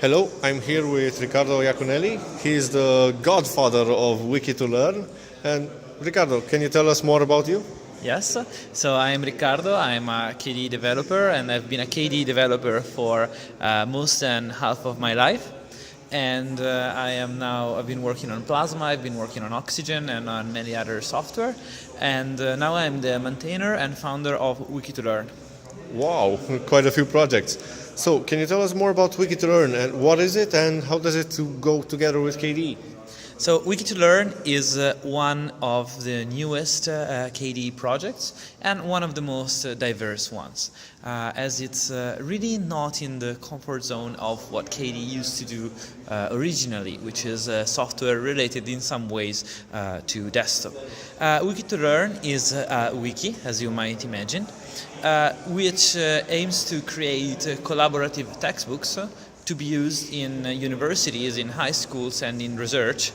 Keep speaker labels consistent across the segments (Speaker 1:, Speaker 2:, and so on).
Speaker 1: Hello, I'm here with Riccardo IACONELLI. He is the godfather of Wiki2Learn. And Riccardo, can you tell us more about you?
Speaker 2: Yes, so I'm Riccardo, I'm a KDE developer and I've been a KDE developer for most than half of my life. And I've been working on Plasma, I've been working on Oxygen and on many other software. And now I'm the maintainer and founder of Wiki2Learn.
Speaker 1: Wow, quite a few projects. So can you tell us more about Wiki2Learn and what is it and how does it go together with KDE?
Speaker 2: So Wiki2Learn is one of the newest KDE projects and one of the most diverse ones, as it's really not in the comfort zone of what KDE used to do originally, which is software related in some ways to desktop. Wiki2Learn is a wiki, as you might imagine, which aims to create collaborative textbooks to be used in universities, in high schools and in research,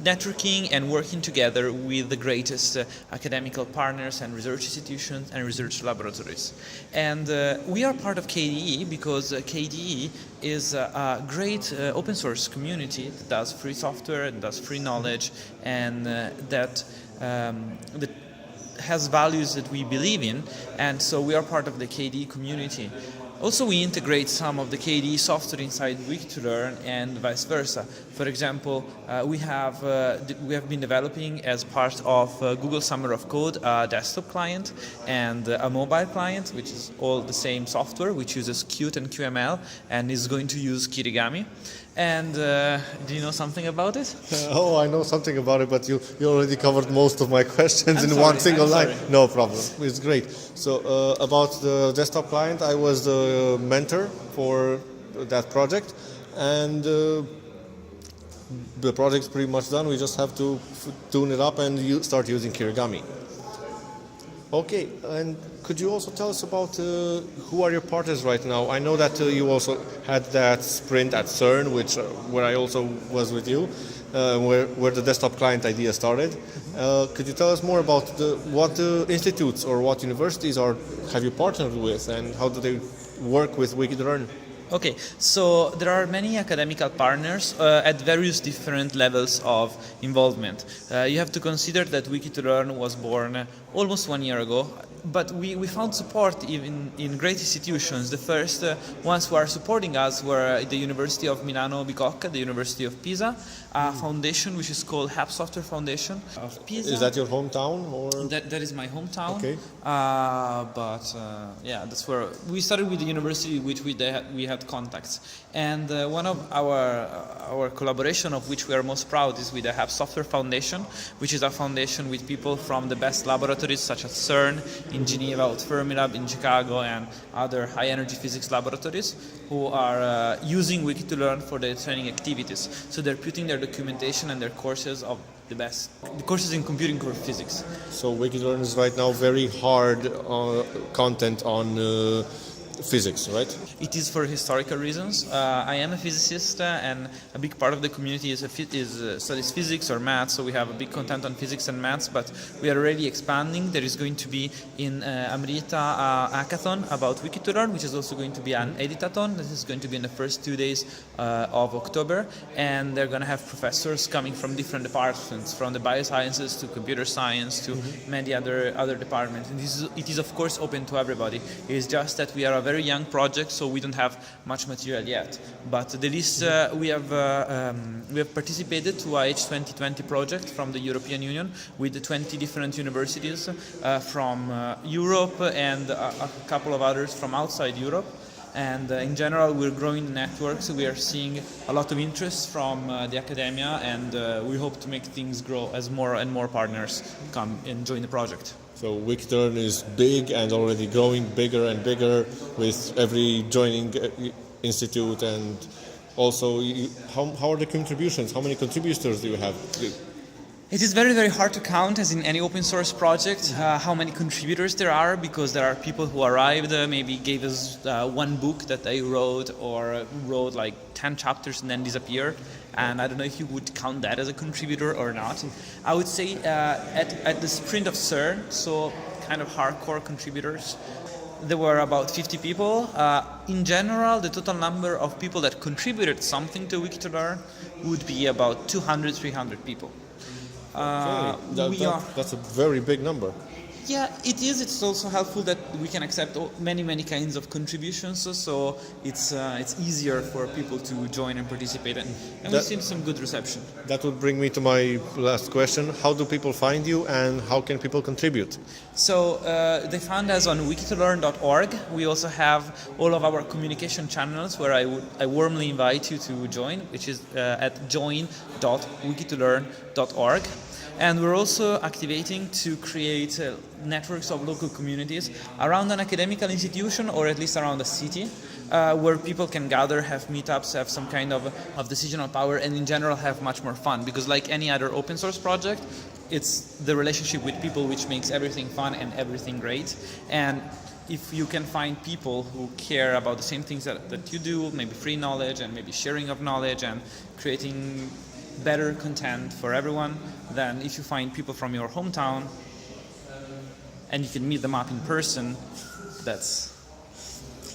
Speaker 2: networking and working together with the greatest academical partners and research institutions and research laboratories. And we are part of KDE because KDE is a great open source community that does free software and does free knowledge and that has values that we believe in, and so we are part of the KDE community. Also, we integrate some of the KDE software inside Wiki2Learn and vice versa. For example, we have been developing as part of Google Summer of Code a desktop client and a mobile client, which is all the same software, which uses Qt and QML and is going to use Kirigami. And do you know something about it?
Speaker 1: Oh, I know something about it, but you already covered most of my questions in one single line. No problem. It's great. So about the desktop client, I was the mentor for that project, and the project's pretty much done. We just have to tune it up and start using Kirigami. Okay, and could you also tell us about who are your partners right now? I know that you also had that sprint at CERN, where I also was with you, where the desktop client idea started. Could you tell us more about what institutes or what universities have you partnered with, and how do they work with Wiki2Learn?
Speaker 2: Okay, so there are many academical partners at various different levels of involvement. You have to consider that Wiki2Learn was born almost 1 year ago, but we found support even in great institutions. The first ones who are supporting us were the University of Milano Bicocca, the University of Pisa, a foundation which is called App Software Foundation of Pisa.
Speaker 1: Is that your hometown? Or?
Speaker 2: That is my hometown.
Speaker 1: Okay.
Speaker 2: Yeah, that's where we started with the university which we had contacts. And one of our collaboration of which we are most proud is with the App Software Foundation, which is a foundation with people from the best laboratories such as CERN in Geneva, or Fermilab in Chicago, and other high energy physics laboratories who are using Wiki2Learn for their training activities. So they're putting their documentation and their courses of the courses in computing core physics.
Speaker 1: So Wiki2Learn is right now very hard content on physics, right?
Speaker 2: It is for historical reasons. I am a physicist and a big part of the community studies physics or maths, so we have a big content on physics and maths, but we are already expanding. There is going to be in Amrita hackathon about Wiki2Learn, which is also going to be an editathon. This is going to be in the first 2 days of October, and they're going to have professors coming from different departments, from the biosciences to computer science to many other departments. And it is of course open to everybody. It is just that we are a very young project, so we don't have much material yet. But the list we have participated to a H2020 project from the European Union with 20 different universities from Europe and a couple of others from outside Europe. And in general, we're growing the network, so we are seeing a lot of interest from the academia, and we hope to make things grow as more and more partners come and join the project.
Speaker 1: So Wiki2Learn is big and already growing bigger and bigger with every joining institute, and also how are the contributions? How many contributors do you have?
Speaker 2: It is very, very hard to count, as in any open source project, how many contributors there are, because there are people who arrived, maybe gave us one book that they wrote, or wrote like 10 chapters and then disappeared. And I don't know if you would count that as a contributor or not. I would say at the sprint of CERN, so kind of hardcore contributors, there were about 50 people. In general, the total number of people that contributed something to Wiki2Learn would be about 200, 300 people.
Speaker 1: That's a very big number.
Speaker 2: Yeah, it is. It's also helpful that we can accept many kinds of contributions, so it's easier for people to join and participate, and we've seen some good reception.
Speaker 1: That would bring me to my last question. How do people find you, and how can people contribute?
Speaker 2: So they found us on wiki2learn.org. We also have all of our communication channels where I warmly invite you to join, which is at join.wiki2learn.org. And we're also activating to create networks of local communities around an academical institution, or at least around a city, where people can gather, have meetups, have some kind of decisional power, and in general have much more fun. Because like any other open source project, it's the relationship with people which makes everything fun and everything great. And if you can find people who care about the same things that you do, maybe free knowledge and maybe sharing of knowledge and creating better content for everyone, than if you find people from your hometown and you can meet them up in person, that's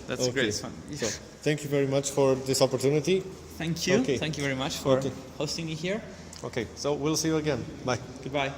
Speaker 1: Okay.
Speaker 2: great fun.
Speaker 1: So, thank you very much for this opportunity.
Speaker 2: Thank you.
Speaker 1: Okay.
Speaker 2: Thank you very much for
Speaker 1: Okay.
Speaker 2: hosting me here.
Speaker 1: Okay, so we'll see you again. Bye.
Speaker 2: Goodbye.